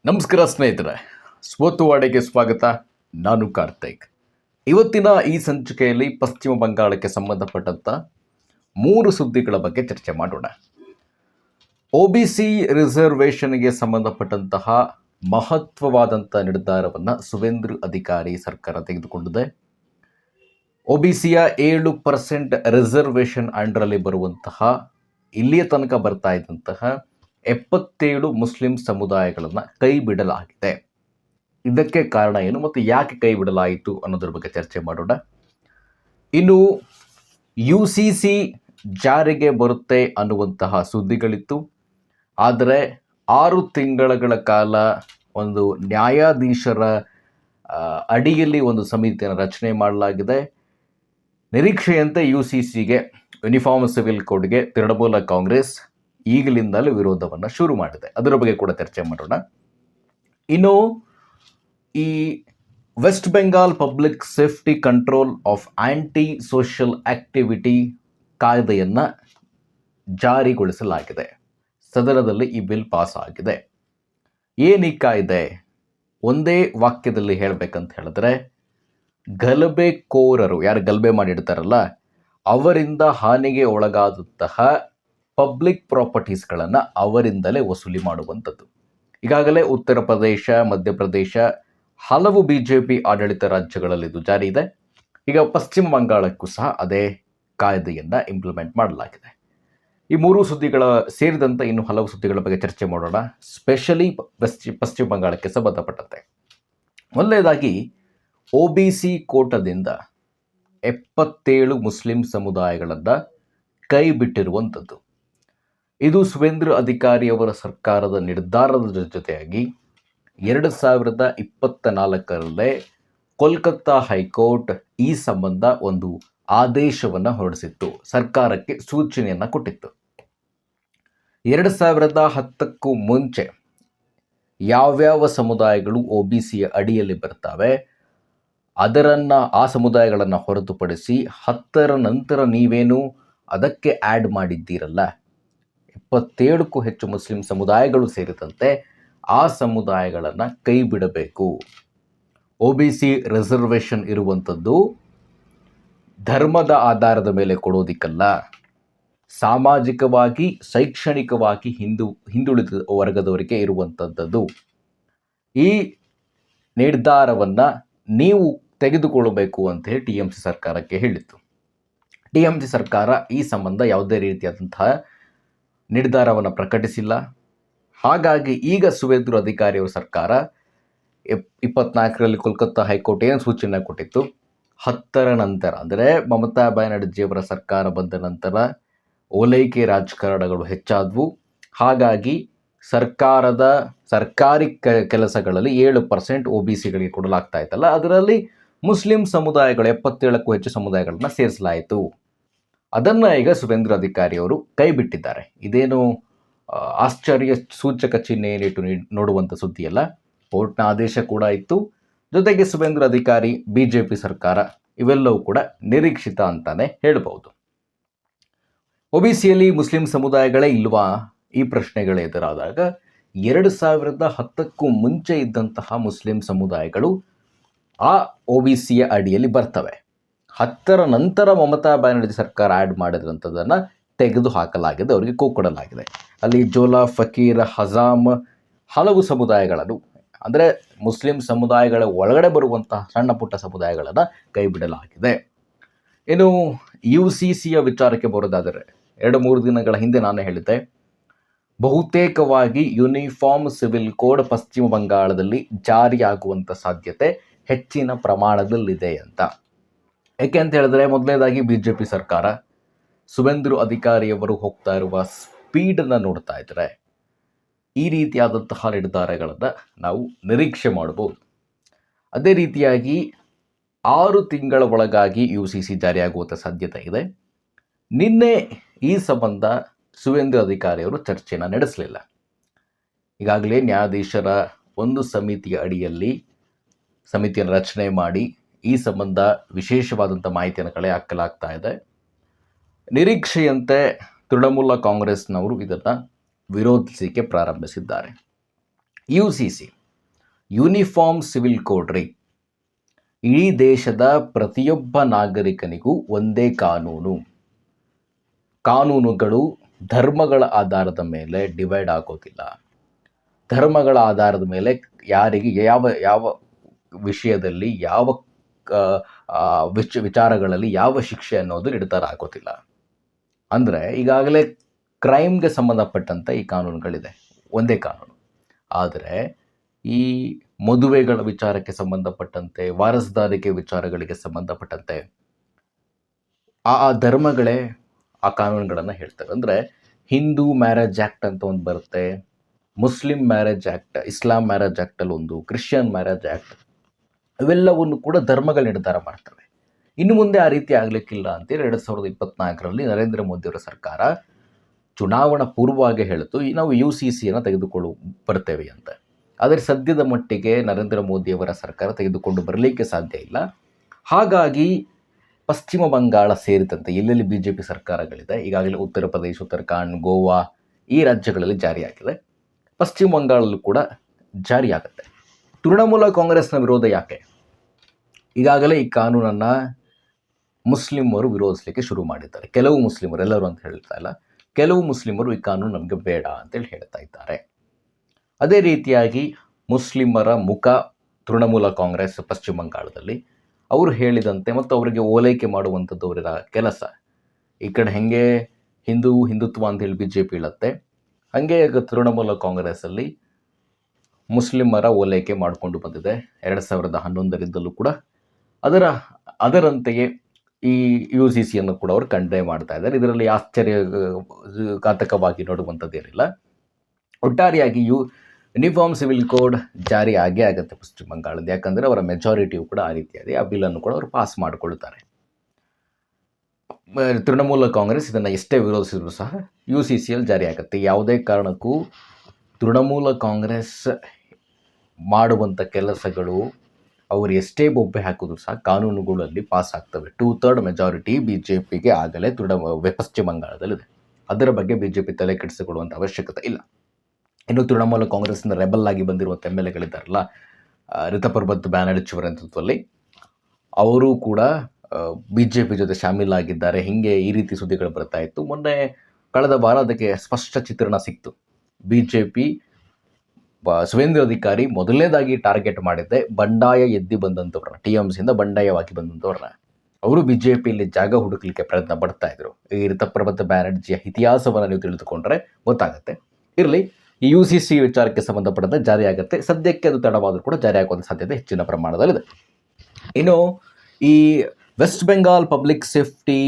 ನಮಸ್ಕಾರ ಸ್ನೇಹಿತರೆ, ಸ್ವತ್ತುವಾಡೆಗೆ ಸ್ವಾಗತ. ನಾನು ಕಾರ್ತಿಕ್. ಇವತ್ತಿನ ಈ ಸಂಚಿಕೆಯಲ್ಲಿ ಪಶ್ಚಿಮ ಬಂಗಾಳಕ್ಕೆ ಸಂಬಂಧಪಟ್ಟಂಥ 3 ಸುದ್ದಿಗಳ ಬಗ್ಗೆ ಚರ್ಚೆ ಮಾಡೋಣ. OBC ರಿಸರ್ವೇಷನ್ಗೆ ಸಂಬಂಧಪಟ್ಟಂತಹ ಮಹತ್ವವಾದಂಥ ನಿರ್ಧಾರವನ್ನು ಸುವೇಂದ್ರ ಅಧಿಕಾರಿ ಸರ್ಕಾರ ತೆಗೆದುಕೊಂಡಿದೆ. OBCಯ 7% ರಿಸರ್ವೇಷನ್ ಅಂಡರಲ್ಲಿ ಬರುವಂತಹ ಇಲ್ಲಿಯ ತನಕ ಬರ್ತಾ ಇದ್ದಂತಹ 77 ಮುಸ್ಲಿಂ ಸಮುದಾಯಗಳನ್ನು ಕೈ ಬಿಡಲಾಗಿದೆ. ಇದಕ್ಕೆ ಕಾರಣ ಏನು ಮತ್ತು ಯಾಕೆ ಕೈ ಬಿಡಲಾಯಿತು ಅನ್ನೋದ್ರ ಬಗ್ಗೆ ಚರ್ಚೆ ಮಾಡೋಣ. ಇನ್ನು UCC ಜಾರಿಗೆ ಬರುತ್ತೆ ಅನ್ನುವಂತಹ ಸುದ್ದಿಗಳಿತ್ತು. ಆದರೆ 6 ತಿಂಗಳ ಕಾಲ ಒಂದು ನ್ಯಾಯಾಧೀಶರ ಅಡಿಯಲ್ಲಿ ಒಂದು ಸಮಿತಿಯನ್ನು ರಚನೆ ಮಾಡಲಾಗಿದೆ. ನಿರೀಕ್ಷೆಯಂತೆ UCCಗೆ ಯೂನಿಫಾರ್ಮ್ ಸಿವಿಲ್ ಕೋಡ್ಗೆ ತೃಣಮೂಲ ಕಾಂಗ್ರೆಸ್ ಈಗಲಿಂದಲೇ ವಿರೋಧವನ್ನು ಶುರು ಮಾಡಿದೆ. ಅದರ ಬಗ್ಗೆ ಕೂಡ ಚರ್ಚೆ ಮಾಡೋಣ. ಇನ್ನು ಈ west Bengal public safety control of anti social activity ಕಾಯ್ದೆಯನ್ನು ಜಾರಿಗೊಳಿಸಲಾಗಿದೆ. ಸದನದಲ್ಲಿ ಈ ಬಿಲ್ ಪಾಸ್ ಆಗಿದೆ. ಏನು ಈ ಕಾಯ್ದೆ? ಒಂದೇ ವಾಕ್ಯದಲ್ಲಿ ಹೇಳಬೇಕಂತ ಹೇಳಿದ್ರೆ, ಗಲಭೆಕೋರರು ಯಾರು ಗಲಭೆ ಮಾಡಿಡ್ತಾರಲ್ಲ ಅವರಿಂದ ಹಾನಿಗೆ ಒಳಗಾದಂತಹ ಪಬ್ಲಿಕ್ ಪ್ರಾಪರ್ಟೀಸ್ಗಳನ್ನು ಅವರಿಂದಲೇ ವಸೂಲಿ ಮಾಡುವಂಥದ್ದು. ಈಗಾಗಲೇ ಉತ್ತರ ಪ್ರದೇಶ, ಮಧ್ಯಪ್ರದೇಶ, ಹಲವು BJP ಆಡಳಿತ ರಾಜ್ಯಗಳಲ್ಲಿ ಇದು ಜಾರಿ ಇದೆ. ಈಗ ಪಶ್ಚಿಮ ಬಂಗಾಳಕ್ಕೂ ಸಹ ಅದೇ ಕಾಯ್ದೆಯನ್ನು ಇಂಪ್ಲಿಮೆಂಟ್ ಮಾಡಲಾಗಿದೆ. ಈ 3 ಸುದ್ದಿಗಳ ಸೇರಿದಂತೆ ಇನ್ನು ಹಲವು ಸುದ್ದಿಗಳ ಬಗ್ಗೆ ಚರ್ಚೆ ಮಾಡೋಣ, ಸ್ಪೆಷಲಿ ಪಶ್ಚಿಮ ಬಂಗಾಳಕ್ಕೆ ಸಂಬಂಧಪಟ್ಟಂತೆ. ಮೊದಲನೇದಾಗಿ OBC ಕೋಟಾದಿಂದ 77 ಮುಸ್ಲಿಂ ಸಮುದಾಯಗಳನ್ನು ಕೈ ಬಿಟ್ಟಿರುವಂಥದ್ದು. ಇದು ಸುವೇಂದ್ರ ಅಧಿಕಾರಿಯವರ ಸರ್ಕಾರದ ನಿರ್ಧಾರದ ಜೊತೆಯಾಗಿ 2024ರಲ್ಲೇ ಕೋಲ್ಕತ್ತಾ ಹೈಕೋರ್ಟ್ ಈ ಸಂಬಂಧ ಒಂದು ಆದೇಶವನ್ನು ಹೊರಡಿಸಿತ್ತು, ಸರ್ಕಾರಕ್ಕೆ ಸೂಚನೆಯನ್ನು ಕೊಟ್ಟಿತ್ತು. 2010ಕ್ಕೂ ಮುಂಚೆ ಯಾವ್ಯಾವ ಸಮುದಾಯಗಳು OBCಯ ಅಡಿಯಲ್ಲಿ ಬರ್ತವೆ ಆ ಸಮುದಾಯಗಳನ್ನು ಹೊರತುಪಡಿಸಿ 10ರ ನಂತರ ನೀವೇನು ಅದಕ್ಕೆ ಆ್ಯಡ್ ಮಾಡಿದ್ದೀರಲ್ಲ, 77ಕ್ಕೂ ಹೆಚ್ಚು ಮುಸ್ಲಿಂ ಸಮುದಾಯಗಳು ಸೇರಿದಂತೆ ಆ ಸಮುದಾಯಗಳನ್ನು ಕೈ ಬಿಡಬೇಕು. OBC ರಿಸರ್ವೇಷನ್ ಇರುವಂಥದ್ದು ಧರ್ಮದ ಆಧಾರದ ಮೇಲೆ ಕೊಡೋದಿಕ್ಕಲ್ಲ, ಸಾಮಾಜಿಕವಾಗಿ ಶೈಕ್ಷಣಿಕವಾಗಿ ಹಿಂದುಳಿದ ವರ್ಗದವರಿಗೆ ಇರುವಂಥದ್ದು. ಈ ನಿರ್ಧಾರವನ್ನು ನೀವು ತೆಗೆದುಕೊಳ್ಳಬೇಕು ಅಂತ ಹೇಳಿ TMC ಸರ್ಕಾರಕ್ಕೆ ಹೇಳಿತ್ತು. TMC ಸರ್ಕಾರ ಈ ಸಂಬಂಧ ಯಾವುದೇ ರೀತಿಯಾದಂತಹ ನಿರ್ಧಾರವನ್ನು ಪ್ರಕಟಿಸಿಲ್ಲ. ಹಾಗಾಗಿ ಈಗ ಸುವೇಂದ್ರ ಅಧಿಕಾರಿಯವರ ಸರ್ಕಾರ 24ರಲ್ಲಿ ಕೋಲ್ಕತ್ತಾ ಹೈಕೋರ್ಟ್ ಏನು ಸೂಚನೆ ಕೊಟ್ಟಿತ್ತು, 10ರ ನಂತರ ಅಂದರೆ ಮಮತಾ ಬ್ಯಾನರ್ಜಿಯವರ ಸರ್ಕಾರ ಬಂದ ನಂತರ ಓಲೈಕೆ ರಾಜಕಾರಣಗಳು ಹೆಚ್ಚಾದವು. ಹಾಗಾಗಿ ಸರ್ಕಾರಿ ಕೆಲಸಗಳಲ್ಲಿ 7% OBCಗಳಿಗೆ ಕೊಡಲಾಗ್ತಾ ಇತ್ತಲ್ಲ, ಅದರಲ್ಲಿ ಮುಸ್ಲಿಂ ಸಮುದಾಯಗಳು 77ಕ್ಕೂ ಹೆಚ್ಚು ಸಮುದಾಯಗಳನ್ನು ಸೇರಿಸಲಾಯಿತು. ಅದನ್ನು ಈಗ ಸುವೇಂದ್ರ ಅಧಿಕಾರಿಯವರು ಕೈ ಬಿಟ್ಟಿದ್ದಾರೆ. ಇದೇನು ಆಶ್ಚರ್ಯ ಸೂಚಕ ಚಿಹ್ನೆ ಏನಿಟ್ಟು ನೋಡುವಂಥ ಸುದ್ದಿಯಲ್ಲ, ಕೋರ್ಟ್ನ ಆದೇಶ ಕೂಡ ಇತ್ತು. ಜೊತೆಗೆ ಸುವೇಂದ್ರ ಅಧಿಕಾರಿ, BJP ಸರ್ಕಾರ ಇವೆಲ್ಲವೂ ಕೂಡ ನಿರೀಕ್ಷಿತ ಅಂತಾನೆ ಹೇಳ್ಬೋದು. OBCಯಲ್ಲಿ ಮುಸ್ಲಿಂ ಸಮುದಾಯಗಳೇ ಇಲ್ವಾ ಈ ಪ್ರಶ್ನೆಗಳು ಎದುರಾದಾಗ 2010ಕ್ಕೂ ಮುಂಚೆ ಇದ್ದಂತಹ ಮುಸ್ಲಿಂ ಸಮುದಾಯಗಳು ಆ OBCಯ ಅಡಿಯಲ್ಲಿ ಬರ್ತವೆ. 10ರ ನಂತರ ಮಮತಾ ಬ್ಯಾನರ್ಜಿ ಸರ್ಕಾರ ಆ್ಯಡ್ ಮಾಡಿದಂಥದ್ದನ್ನು ತೆಗೆದು ಹಾಕಲಾಗಿದೆ, ಅವರಿಗೆ ಕೊಡಲಾಗಿದೆ. ಅಲ್ಲಿ ಜೋಲಾ, ಫಕೀರ್, ಹಜಾಮ್ ಹಲವು ಸಮುದಾಯಗಳನ್ನು ಅಂದರೆ ಮುಸ್ಲಿಂ ಸಮುದಾಯಗಳ ಒಳಗಡೆ ಬರುವಂತಹ ಸಣ್ಣ ಪುಟ್ಟ ಸಮುದಾಯಗಳನ್ನು ಕೈ ಬಿಡಲಾಗಿದೆ. ಇನ್ನು UCCಯ ವಿಚಾರಕ್ಕೆ ಬರೋದಾದರೆ 2-3 ದಿನಗಳ ಹಿಂದೆ ನಾನು ಹೇಳಿದ್ದೆ, ಬಹುತೇಕವಾಗಿ ಯೂನಿಫಾರ್ಮ್ ಸಿವಿಲ್ ಕೋಡ್ ಪಶ್ಚಿಮ ಬಂಗಾಳದಲ್ಲಿ ಜಾರಿಯಾಗುವಂಥ ಸಾಧ್ಯತೆ ಹೆಚ್ಚಿನ ಪ್ರಮಾಣದಲ್ಲಿದೆ ಅಂತ. ಏಕೆ ಅಂತ ಹೇಳಿದ್ರೆ, ಮೊದಲನೇದಾಗಿ BJP ಸರ್ಕಾರ ಸುವೇಂದ್ರ ಅಧಿಕಾರಿಯವರು ಹೋಗ್ತಾ ಇರುವ ಸ್ಪೀಡನ್ನು ನೋಡ್ತಾ ಇದ್ದರೆ ಈ ರೀತಿಯಾದಂತಹ ನಿರ್ಧಾರಗಳನ್ನು ನಾವು ನಿರೀಕ್ಷೆ ಮಾಡ್ಬೋದು. ಅದೇ ರೀತಿಯಾಗಿ 6 ತಿಂಗಳ ಒಳಗಾಗಿ UCC ಜಾರಿಯಾಗುವಂಥ ಸಾಧ್ಯತೆ ಇದೆ. ನಿನ್ನೆ ಈ ಸಂಬಂಧ ಸುವೇಂದ್ರ ಅಧಿಕಾರಿಯವರು ಚರ್ಚೆಯನ್ನು ನಡೆಸಲಿಲ್ಲ. ಈಗಾಗಲೇ ನ್ಯಾಯಾಧೀಶರ ಒಂದು ಸಮಿತಿಯ ಅಡಿಯಲ್ಲಿ ಸಮಿತಿಯನ್ನು ರಚನೆ ಮಾಡಿ ಈ ಸಂಬಂಧ ವಿಶೇಷವಾದಂಥ ಮಾಹಿತಿಯನ್ನು ಕಲೆ ಹಾಕಲಾಗ್ತಾ ಇದೆ. ನಿರೀಕ್ಷೆಯಂತೆ ತೃಣಮೂಲ ಕಾಂಗ್ರೆಸ್ನವರು ಇದನ್ನು ವಿರೋಧಿಸಲಿಕ್ಕೆ ಪ್ರಾರಂಭಿಸಿದ್ದಾರೆ. UCC ಯೂನಿಫಾರ್ಮ್ ಸಿವಿಲ್ ಕೋಡ್ ರೀ. ಇಡೀ ದೇಶದ ಪ್ರತಿಯೊಬ್ಬ ನಾಗರಿಕನಿಗೂ ಒಂದೇ ಕಾನೂನು. ಕಾನೂನುಗಳು ಧರ್ಮಗಳ ಆಧಾರದ ಮೇಲೆ ಡಿವೈಡ್ ಆಗೋದಿಲ್ಲ. ಧರ್ಮಗಳ ಆಧಾರದ ಮೇಲೆ ಯಾರಿಗೆ ಯಾವ ಯಾವ ವಿಷಯದಲ್ಲಿ ಯಾವ ವಿಚಾರಗಳಲ್ಲಿ ಯಾವ ಶಿಕ್ಷೆ ಅನ್ನೋದು ನಿರ್ಧಾರ ಆಗೋದಿಲ್ಲ. ಅಂದರೆ ಈಗಾಗಲೇ ಕ್ರೈಮ್ಗೆ ಸಂಬಂಧಪಟ್ಟಂತೆ ಈ ಕಾನೂನುಗಳಿದೆ, ಒಂದೇ ಕಾನೂನು. ಆದರೆ ಈ ಮದುವೆಗಳ ವಿಚಾರಕ್ಕೆ ಸಂಬಂಧಪಟ್ಟಂತೆ, ವಾರಸುದಾರಿಕೆ ವಿಚಾರಗಳಿಗೆ ಸಂಬಂಧಪಟ್ಟಂತೆ ಆ ಧರ್ಮಗಳೇ ಆ ಕಾನೂನುಗಳನ್ನು ಹೇಳ್ತಾರೆ. ಅಂದರೆ ಹಿಂದೂ ಮ್ಯಾರೇಜ್ ಆ್ಯಕ್ಟ್ ಅಂತ ಒಂದು ಬರುತ್ತೆ, ಮುಸ್ಲಿಂ ಮ್ಯಾರೇಜ್ ಆ್ಯಕ್ಟ್, ಇಸ್ಲಾಂ ಮ್ಯಾರೇಜ್ ಆ್ಯಕ್ಟಲ್ಲಿ ಒಂದು, ಕ್ರಿಶ್ಚಿಯನ್ ಮ್ಯಾರೇಜ್ ಆ್ಯಕ್ಟ್, ಇವೆಲ್ಲವನ್ನು ಕೂಡ ಧರ್ಮಗಳು ನಿರ್ಧಾರ ಮಾಡ್ತವೆ. ಇನ್ನು ಮುಂದೆ ಆ ರೀತಿ ಆಗಲಿಕ್ಕಿಲ್ಲ ಅಂತೇಳಿ 2024ರಲ್ಲಿ ನರೇಂದ್ರ ಮೋದಿಯವರ ಸರ್ಕಾರ ಚುನಾವಣಾ ಪೂರ್ವವಾಗಿ ಹೇಳಿತು, ನಾವು UCCಯನ್ನು ತೆಗೆದುಕೊಂಡು ಬರ್ತೇವೆ ಅಂತ. ಆದರೆ ಸದ್ಯದ ಮಟ್ಟಿಗೆ ನರೇಂದ್ರ ಮೋದಿಯವರ ಸರ್ಕಾರ ತೆಗೆದುಕೊಂಡು ಬರಲಿಕ್ಕೆ ಸಾಧ್ಯ ಇಲ್ಲ. ಹಾಗಾಗಿ ಪಶ್ಚಿಮ ಬಂಗಾಳ ಸೇರಿದಂತೆ ಎಲ್ಲೆಲ್ಲಿ BJP ಸರ್ಕಾರಗಳಿದೆ, ಈಗಾಗಲೇ ಉತ್ತರ ಪ್ರದೇಶ, ಉತ್ತರಾಖಂಡ್, ಗೋವಾ ಈ ರಾಜ್ಯಗಳಲ್ಲಿ ಜಾರಿಯಾಗಿದೆ. ಪಶ್ಚಿಮ ಬಂಗಾಳಲ್ಲೂ ಕೂಡ ಜಾರಿಯಾಗುತ್ತೆ. ತೃಣಮೂಲ ಕಾಂಗ್ರೆಸ್ನ ವಿರೋಧ ಯಾಕೆ? ಈಗಾಗಲೇ ಈ ಕಾನೂನನ್ನು ಮುಸ್ಲಿಮರು ವಿರೋಧಿಸಲಿಕ್ಕೆ ಶುರು ಮಾಡಿದ್ದಾರೆ. ಕೆಲವು ಮುಸ್ಲಿಮರು, ಎಲ್ಲರೂ ಅಂತ ಹೇಳ್ತಾ ಇಲ್ಲ, ಕೆಲವು ಮುಸ್ಲಿಮರು ಈ ಕಾನೂನು ನಮಗೆ ಬೇಡ ಅಂತೇಳಿ ಹೇಳ್ತಾ ಇದ್ದಾರೆ. ಅದೇ ರೀತಿಯಾಗಿ ಮುಸ್ಲಿಮರ ಮುಖ ತೃಣಮೂಲ ಕಾಂಗ್ರೆಸ್ ಪಶ್ಚಿಮ ಬಂಗಾಳದಲ್ಲಿ ಅವರು ಹೇಳಿದಂತೆ ಮತ್ತು ಅವರಿಗೆ ಓಲೈಕೆ ಮಾಡುವಂಥದ್ದು ಅವರ ಕೆಲಸ. ಈ ಕಡೆ ಹೆಂಗೆ ಹಿಂದುತ್ವ ಅಂತೇಳಿ BJP ಹೇಳುತ್ತೆ, ಹಾಗೆ ತೃಣಮೂಲ ಕಾಂಗ್ರೆಸ್ಸಲ್ಲಿ ಮುಸ್ಲಿಮರ ಓಲೈಕೆ ಮಾಡಿಕೊಂಡು ಬಂದಿದೆ 2011ರಿಂದಲೂ ಕೂಡ. ಅದರಂತೆಯೇ ಈ UCCಯನ್ನು ಕೂಡ ಅವರು ಖಂಡನೆ ಮಾಡ್ತಾ ಇದ್ದಾರೆ. ಇದರಲ್ಲಿ ಆಶ್ಚರ್ಯಘಾತಕವಾಗಿ ನೋಡುವಂಥದ್ದೇನಿಲ್ಲ. ಒಟ್ಟಾರೆಯಾಗಿ ಯೂನಿಫಾರ್ಮ್ ಸಿವಿಲ್ ಕೋಡ್ ಜಾರಿ ಆಗೇ ಆಗುತ್ತೆ ಪಶ್ಚಿಮ ಬಂಗಾಳದಲ್ಲಿ. ಯಾಕಂದರೆ ಅವರ ಮೆಜಾರಿಟಿಯು ಕೂಡ ಆ ರೀತಿಯಾಗಿ ಆ ಬಿಲ್ಲನ್ನು ಕೂಡ ಅವರು ಪಾಸ್ ಮಾಡಿಕೊಳ್ತಾರೆ. ತೃಣಮೂಲ ಕಾಂಗ್ರೆಸ್ ಇದನ್ನು ಎಷ್ಟೇ ವಿರೋಧಿಸಿದರೂ ಸಹ UCCಯಲ್ಲಿ ಜಾರಿ ಆಗುತ್ತೆ. ಯಾವುದೇ ಕಾರಣಕ್ಕೂ ತೃಣಮೂಲ ಕಾಂಗ್ರೆಸ್ ಮಾಡುವಂಥ ಕೆಲಸಗಳು ಅವರು ಎಷ್ಟೇ ಬೊಬ್ಬೆ ಹಾಕಿದ್ರು ಸಹ ಕಾನೂನುಗಳಲ್ಲಿ ಪಾಸ್ ಆಗ್ತವೆ. 2/3 ಮೆಜಾರಿಟಿ BJPಗೆ ಆಗಲೇ ಪಶ್ಚಿಮ ಬಂಗಾಳದಲ್ಲಿದೆ. ಅದರ ಬಗ್ಗೆ BJP ತಲೆ ಕೆಡಿಸಿಕೊಳ್ಳುವಂಥ ಅವಶ್ಯಕತೆ ಇಲ್ಲ. ಇನ್ನು ತೃಣಮೂಲ ಕಾಂಗ್ರೆಸ್ನ ರೆಬಲ್ ಆಗಿ ಬಂದಿರುವಂಥ MLAಗಳಿದ್ದಾರಲ್ಲ, ರಿತಪರ್ಬತ್ ಬ್ಯಾನರ್ಜಿ ಅವರ ನೇತೃತ್ವದಲ್ಲಿ, ಅವರು ಕೂಡ BJP ಜೊತೆ ಶಾಮೀಲಾಗಿದ್ದಾರೆ. ಹೀಗೆ ಈ ರೀತಿ ಸುದ್ದಿಗಳು ಬರ್ತಾ ಇತ್ತು. ಮೊನ್ನೆ ಕಳೆದ ವಾರ ಅದಕ್ಕೆ ಸ್ಪಷ್ಟ ಚಿತ್ರಣ ಸಿಕ್ತು. BJP ಸುವೇಂದ್ರ ಅಧಿಕಾರಿ ಮೊದಲನೇದಾಗಿ ಟಾರ್ಗೆಟ್ ಮಾಡಿದ್ದೆ ಬಂಡಾಯ ಎದ್ದಿ ಬಂದಂಥವ್ರನ್ನ, TMCಯಿಂದ ಬಂಡಾಯವಾಗಿ ಬಂದಂಥವ್ರನ್ನ. ಅವರು BJPಯಲ್ಲಿ ಜಾಗ ಹುಡುಕಲಿಕ್ಕೆ ಪ್ರಯತ್ನ ಪಡ್ತಾ ಇದ್ರು. ಈ ರಿತಪರ್ಬತ್ ಬ್ಯಾನರ್ಜಿಯ ಇತಿಹಾಸವನ್ನು ನೀವು ತಿಳಿದುಕೊಂಡ್ರೆ ಗೊತ್ತಾಗುತ್ತೆ. ಇರಲಿ, ಈ UCC ವಿಚಾರಕ್ಕೆ ಸಂಬಂಧಪಟ್ಟಂತೆ ಜಾರಿ ಆಗುತ್ತೆ. ಸದ್ಯಕ್ಕೆ ಅದು ತಡವಾದರೂ ಕೂಡ ಜಾರಿ ಆಗುವಂಥ ಸಾಧ್ಯತೆ ಹೆಚ್ಚಿನ ಪ್ರಮಾಣದಲ್ಲಿದೆ. ಇನ್ನು ಈ west Bengal public safety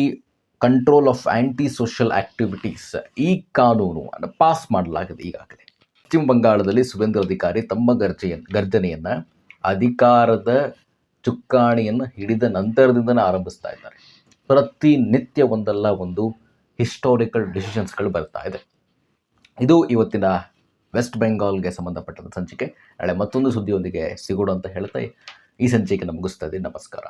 control of anti social activities, ಈ ಕಾನೂನನ್ನು ಪಾಸ್ ಮಾಡಲಾಗಿದೆ ಈಗಾಗಲೇ. ಪಶ್ಚಿಮ ಬಂಗಾಳದಲ್ಲಿ ಸುವೇಂದ್ರ ಅಧಿಕಾರಿ ತಮ್ಮ ಗರ್ಜನೆಯನ್ನು ಅಧಿಕಾರದ ಚುಕ್ಕಾಣಿಯನ್ನು ಹಿಡಿದ ನಂತರದಿಂದನೇ ಆರಂಭಿಸ್ತಾ ಇದ್ದಾರೆ. ಪ್ರತಿನಿತ್ಯ ಒಂದಲ್ಲ ಒಂದು ಹಿಸ್ಟಾರಿಕಲ್ ಡಿಸಿಷನ್ಸ್ಗಳು ಬರ್ತಾ ಇದೆ. ಇದು ಇವತ್ತಿನ ವೆಸ್ಟ್ ಬೆಂಗಾಲ್ಗೆ ಸಂಬಂಧಪಟ್ಟಂಥ ಸಂಚಿಕೆ. ನಾಳೆ ಮತ್ತೊಂದು ಸುದ್ದಿಯೊಂದಿಗೆ ಸಿಗೋಣ ಅಂತ ಹೇಳ್ತಾ ಈ ಸಂಚಿಕೆಯನ್ನು ಮುಗಿಸ್ತಾ ಇದ್ದೀನಿ. ನಮಸ್ಕಾರ.